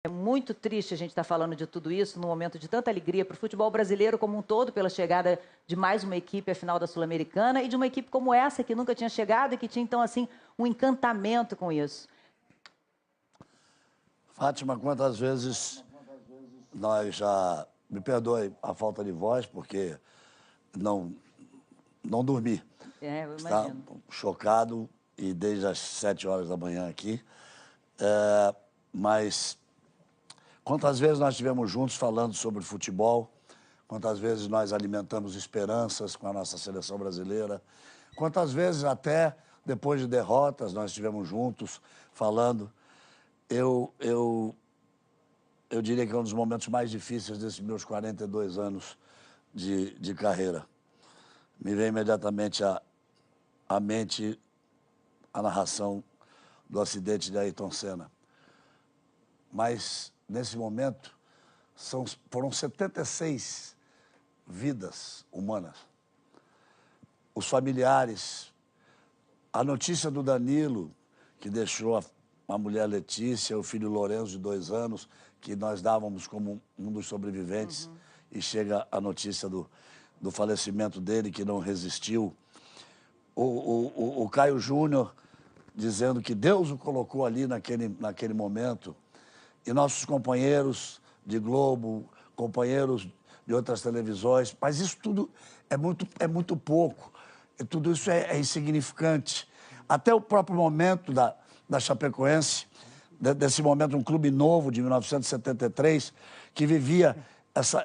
É muito triste a gente estar falando de tudo isso num momento de tanta alegria para o futebol brasileiro como um todo, pela chegada de mais uma equipe à final da Sul-Americana e de uma equipe como essa, que nunca tinha chegado e que tinha, então, assim, um encantamento com isso. Fátima, quantas vezes nós já... Me perdoe a falta de voz, porque não dormi. Eu Está imagino. chocado e desde as 7 horas da manhã aqui. Mas quantas vezes nós estivemos juntos falando sobre futebol, quantas vezes nós alimentamos esperanças com a nossa seleção brasileira, quantas vezes até depois de derrotas nós estivemos juntos falando. Eu diria que é um dos momentos mais difíceis desses meus 42 anos de carreira. Me vem imediatamente à mente a narração do acidente de Ayrton Senna. Mas, nesse momento, foram 76 vidas humanas. Os familiares, a notícia do Danilo, que deixou a mulher Letícia, o filho Lourenço, de 2 anos, que nós dávamos como um dos sobreviventes, e chega a notícia do falecimento dele, que não resistiu. O Caio Júnior dizendo que Deus o colocou ali naquele momento. E nossos companheiros de Globo, companheiros de outras televisões, mas isso tudo é muito pouco, e tudo isso é insignificante. Até o próprio momento da Chapecoense, desse momento, um clube novo de 1973, que vivia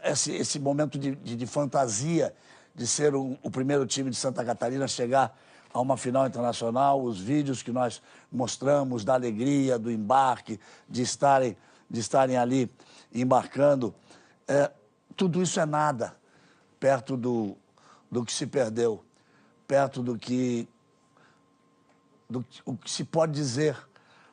esse momento de fantasia, de ser o primeiro time de Santa Catarina a chegar a uma final internacional, os vídeos que nós mostramos da alegria, do embarque, de estarem ali embarcando, tudo isso é nada perto do que se perdeu, perto do que se pode dizer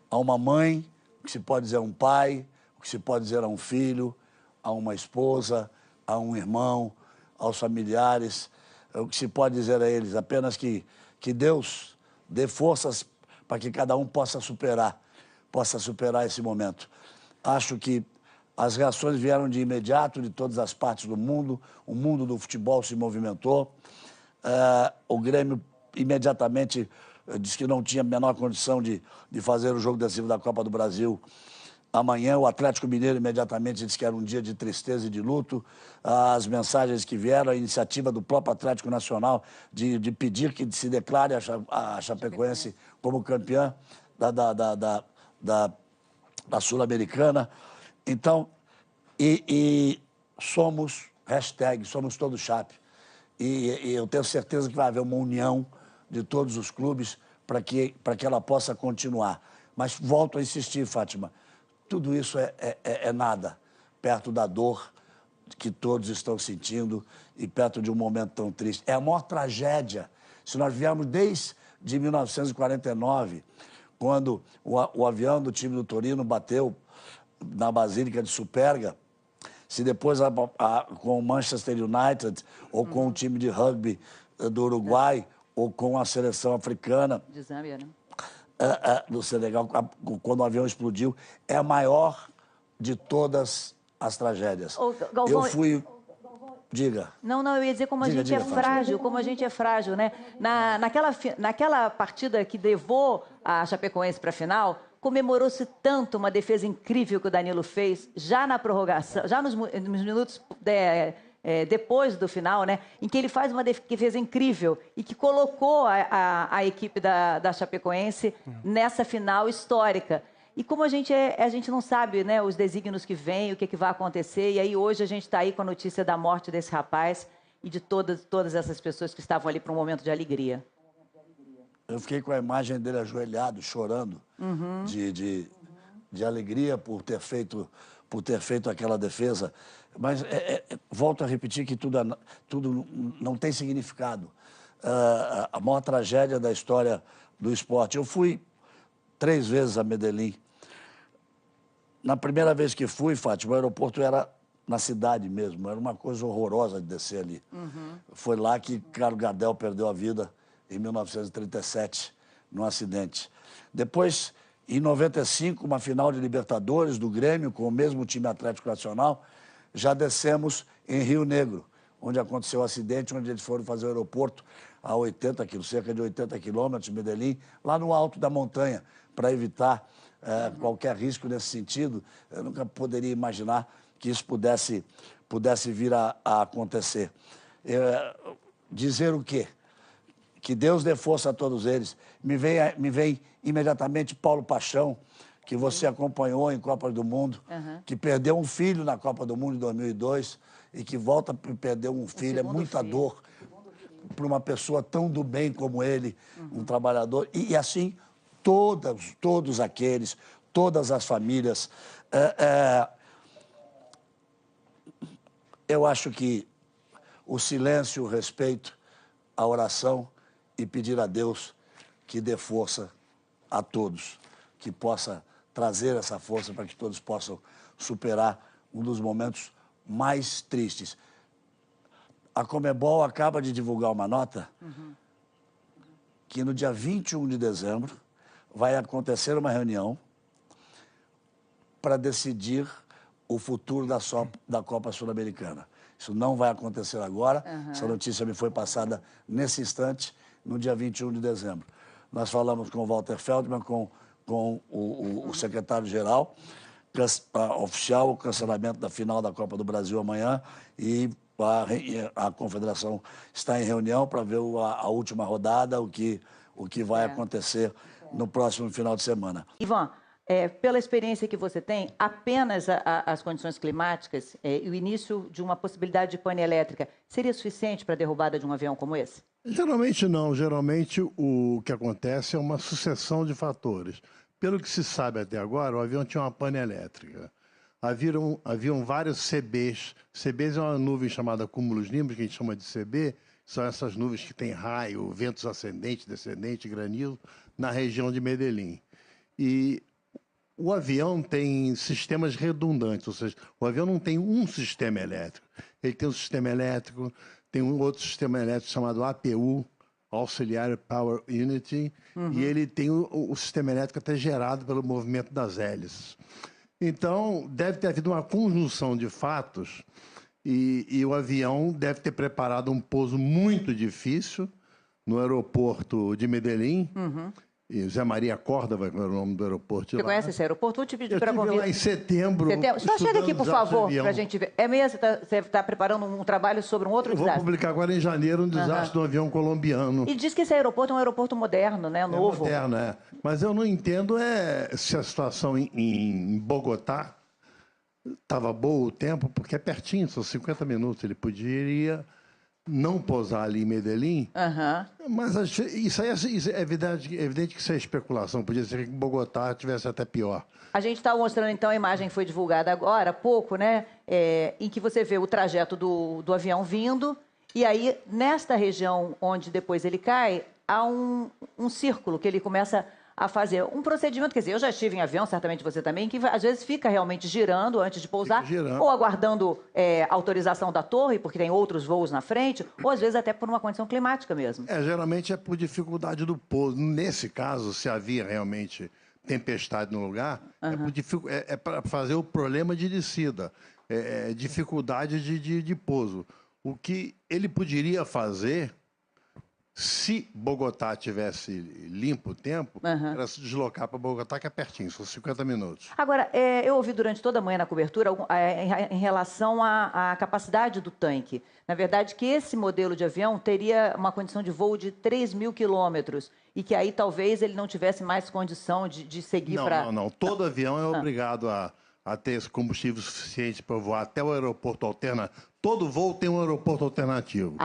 a uma mãe, o que se pode dizer a um pai, o que se pode dizer a um filho, a uma esposa, a um irmão, aos familiares, o que se pode dizer a eles, apenas que Deus dê forças para que cada um possa superar esse momento. Acho que as reações vieram de imediato de todas as partes do mundo, o mundo do futebol se movimentou, o Grêmio imediatamente disse que não tinha a menor condição de fazer o jogo decisivo da Copa do Brasil amanhã. O Atlético Mineiro imediatamente disse que era um dia de tristeza e de luto. As mensagens que vieram, a iniciativa do próprio Atlético Nacional de pedir que se declare a Chapecoense como campeã da Sul-Americana. Então, somos todos Chape. E eu tenho certeza que vai haver uma união de todos os clubes para que ela possa continuar. Mas volto a insistir, Fátima, tudo isso é nada perto da dor que todos estão sentindo e perto de um momento tão triste. É a maior tragédia. Se nós viermos desde 1949, quando o avião do time do Torino bateu na Basílica de Superga, se depois com o Manchester United, ou com o time de rugby do Uruguai, ou com a seleção africana... De Zâmbia, né? Do Senegal, quando o avião explodiu, é a maior de todas as tragédias. Galvão, eu fui... Diga. Não, eu ia dizer como a gente é frágil, né? Naquela partida que levou a Chapecoense para a final, comemorou-se tanto uma defesa incrível que o Danilo fez, já na prorrogação, já nos minutos depois do final, né? Em que ele faz uma defesa incrível e que colocou a equipe da Chapecoense nessa final histórica. E como a gente não sabe, né, os desígnios que vêm, o que vai acontecer, e aí hoje a gente está aí com a notícia da morte desse rapaz e de todas essas pessoas que estavam ali para um momento de alegria. Eu fiquei com a imagem dele ajoelhado, chorando, de alegria por ter feito aquela defesa. Mas volto a repetir que tudo não tem significado. A maior tragédia da história do esporte. Eu fui 3 vezes a Medellín. Na primeira vez que fui, Fátima, o aeroporto era na cidade mesmo. Era uma coisa horrorosa de descer ali. Foi lá que Carlos Gardel perdeu a vida em 1937, num acidente. Depois Em 95, uma final de Libertadores do Grêmio, com o mesmo time Atlético Nacional, já descemos em Rio Negro, onde aconteceu o acidente, onde eles foram fazer o aeroporto a 80 quilômetros, cerca de 80 quilômetros de Medellín, lá no alto da montanha, para evitar qualquer risco nesse sentido. Eu nunca poderia imaginar que isso pudesse vir a acontecer. Dizer o quê? Que Deus dê força a todos eles. Me vem imediatamente Paulo Paixão, que você acompanhou em Copa do Mundo, que perdeu um filho na Copa do Mundo em 2002 e que volta a perder um filho. É muita dor para uma pessoa tão do bem como ele, um trabalhador. E assim, todos aqueles, todas as famílias. Eu acho que o silêncio, o respeito, a oração e pedir a Deus que dê força a todos, que possa trazer essa força para que todos possam superar um dos momentos mais tristes. A Conmebol acaba de divulgar uma nota que no dia 21 de dezembro vai acontecer uma reunião para decidir o futuro da Copa Sul-Americana. Isso não vai acontecer agora, essa notícia me foi passada nesse instante, no dia 21 de dezembro. Nós falamos com o Walter Feldman, com o secretário-geral, oficial o cancelamento da final da Copa do Brasil amanhã, e a confederação está em reunião para ver a última rodada, o que vai acontecer no próximo final de semana. Ivan, pela experiência que você tem, apenas as condições climáticas e o início de uma possibilidade de pane elétrica seria suficiente para a derrubada de um avião como esse? Geralmente não. Geralmente o que acontece é uma sucessão de fatores. Pelo que se sabe até agora, o avião tinha uma pane elétrica. Haviam vários CBs. CBs é uma nuvem chamada cúmulos nímbicos, que a gente chama de CB. São essas nuvens que têm raio, ventos ascendente, descendente, granizo, na região de Medellín. E o avião tem sistemas redundantes, ou seja, o avião não tem um sistema elétrico. Ele tem um sistema elétrico, tem um outro sistema elétrico chamado APU, Auxiliary Power Unity, e ele tem o sistema elétrico até gerado pelo movimento das hélices. Então, deve ter havido uma conjunção de fatos e o avião deve ter preparado um pouso muito difícil no aeroporto de Medellín. E Zé Maria Córdova, que era o nome do aeroporto. Você conhece esse aeroporto? Eu te pedi para convidar. Lá em setembro. Só chega aqui, por favor, para a gente ver. É mesmo? Você está preparando um trabalho sobre um outro desastre? Vou publicar agora em janeiro um desastre do avião colombiano. E diz que esse aeroporto é um aeroporto moderno, né? Novo. É moderno, é. Mas eu não entendo se a situação em Bogotá estava boa o tempo, porque é pertinho, são 50 minutos. Ele poderia não pousar ali em Medellín, mas isso é evidente que isso é especulação. Podia ser que em Bogotá tivesse até pior. A gente está mostrando, então, a imagem que foi divulgada agora, há pouco, né? Em que você vê o trajeto do avião vindo, e aí, nesta região onde depois ele cai, há um círculo que ele começa a fazer um procedimento. Quer dizer, eu já estive em avião, certamente você também, que às vezes fica realmente girando antes de pousar, ou aguardando autorização da torre, porque tem outros voos na frente, ou às vezes até por uma condição climática mesmo. Geralmente é por dificuldade do pouso. Nesse caso, se havia realmente tempestade no lugar, é para fazer o problema de descida, dificuldade de pouso. O que ele poderia fazer, se Bogotá tivesse limpo o tempo, era se deslocar para Bogotá, que é pertinho, são 50 minutos. Agora, eu ouvi durante toda a manhã na cobertura em relação à capacidade do tanque. Na verdade, que esse modelo de avião teria uma condição de voo de 3.000 quilômetros e que aí talvez ele não tivesse mais condição de seguir para... Não. Todo avião é obrigado a ter esse combustível suficiente para voar até o aeroporto alternativo. Todo voo tem um aeroporto alternativo.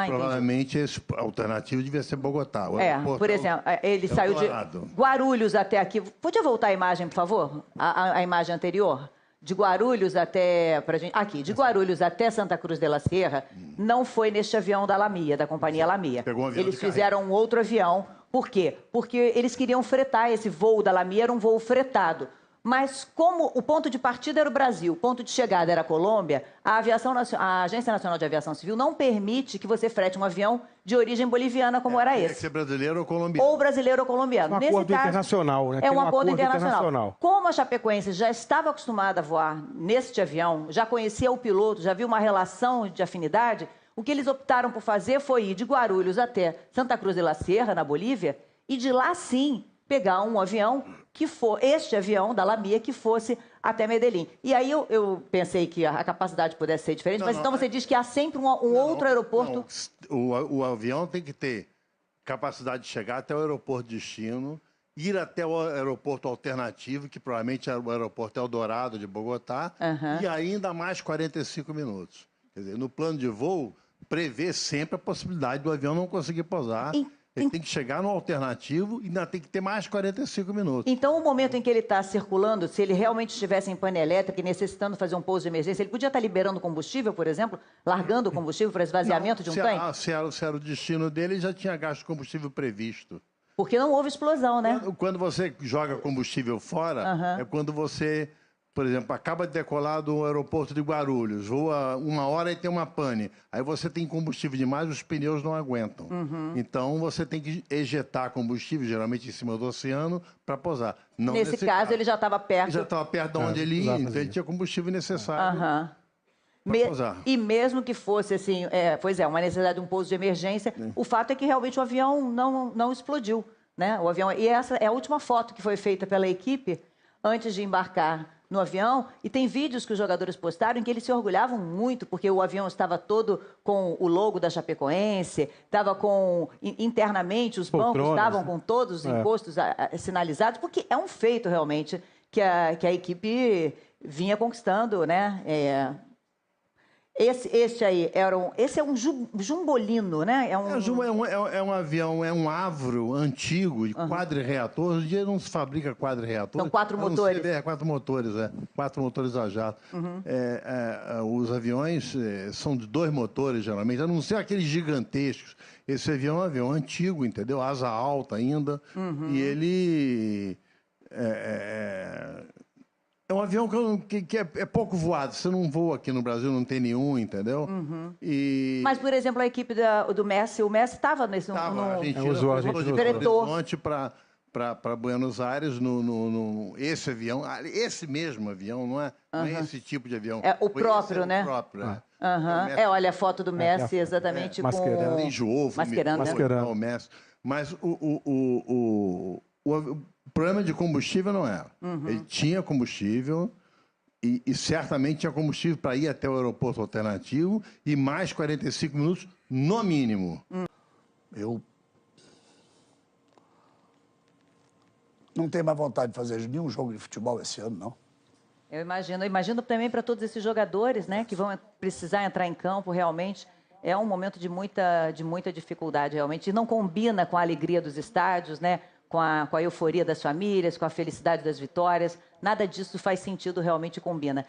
Provavelmente esse alternativo devia ser Bogotá. Por exemplo, ele saiu de Guarulhos até aqui. Podia voltar a imagem, por favor? A imagem anterior? De Guarulhos até... Aqui, de Guarulhos até Santa Cruz de la Sierra, não foi neste avião da Lamia, da companhia Lamia. Pegou um avião Eles fizeram um outro avião. Por quê? Porque eles queriam fretar esse voo da Lamia, era um voo fretado. Mas como o ponto de partida era o Brasil, o ponto de chegada era a Colômbia, a Agência Nacional de Aviação Civil não permite que você frete um avião de origem boliviana como era Tem esse. que ser brasileiro ou colombiano. Ou brasileiro ou colombiano. Um acordo internacional, né? É Tem um acordo internacional. Como a Chapecoense já estava acostumada a voar neste avião, já conhecia o piloto, já viu uma relação de afinidade, o que eles optaram por fazer foi ir de Guarulhos até Santa Cruz de la Sierra, na Bolívia, e de lá sim pegar um avião que for este avião da LAMIA que fosse até Medellín. E aí eu pensei que a capacidade pudesse ser diferente, mas então você diz que há sempre um outro aeroporto... O avião tem que ter capacidade de chegar até o aeroporto de destino, ir até o aeroporto alternativo, que provavelmente é o aeroporto Eldorado de Bogotá, e ainda mais 45 minutos. Quer dizer, no plano de voo, prevê sempre a possibilidade do avião não conseguir pousar. Ele tem que chegar no alternativo e ainda tem que ter mais 45 minutos. Então, o momento em que ele está circulando, se ele realmente estivesse em pane elétrica e necessitando fazer um pouso de emergência, ele podia estar liberando combustível, por exemplo, largando o combustível para esvaziamento de um tanque? Se era o destino dele, já tinha gasto combustível previsto. Porque não houve explosão, né? Quando você joga combustível fora, é quando você, por exemplo, acaba de decolar do aeroporto de Guarulhos, voa 1 hora e tem uma pane. Aí você tem combustível demais, os pneus não aguentam. Então você tem que ejetar combustível, geralmente em cima do oceano, para pousar. Não nesse caso, ele já estava perto. Ele já estava perto de onde ele ia, então ele tinha combustível necessário. E mesmo que fosse assim, uma necessidade de um pouso de emergência, o fato é que realmente o avião não explodiu, né? O avião, e essa é a última foto que foi feita pela equipe antes de embarcar no avião, e tem vídeos que os jogadores postaram em que eles se orgulhavam muito, porque o avião estava todo com o logo da Chapecoense, estava com, internamente, os bancos estavam com todos os encostos sinalizados, porque é um feito, realmente, que a equipe vinha conquistando, né? Esse é um jumbolino, né? É um avião, é um Avro antigo, de quadri-reator. Hoje em dia não se fabrica quadri-reator. São 4 motores. 4 motores, 4 motores a jato. Os aviões são de 2 motores, geralmente, a não ser aqueles gigantescos. Esse avião é um avião antigo, entendeu? Asa alta ainda. E ele... É um avião que é pouco voado. Você não voa aqui no Brasil, não tem nenhum, entendeu? Mas, por exemplo, a equipe do Messi, o Messi estava nesse... A Argentina foi de Belo Horizonte para Buenos Aires, esse avião, esse mesmo avião, não é esse tipo de avião. É o próprio, né? O próprio, olha a foto do Messi exatamente com... Mascherano, o Messi. Mas o problema de combustível não era. Ele tinha combustível e certamente tinha combustível para ir até o aeroporto alternativo e mais 45 minutos no mínimo. Eu não tenho mais vontade de fazer nenhum jogo de futebol esse ano, não. Eu imagino também para todos esses jogadores, né, que vão precisar entrar em campo realmente. É um momento de muita dificuldade, realmente. E não combina com a alegria dos estádios, né? Com a euforia das famílias, com a felicidade das vitórias. Nada disso faz sentido, realmente combina.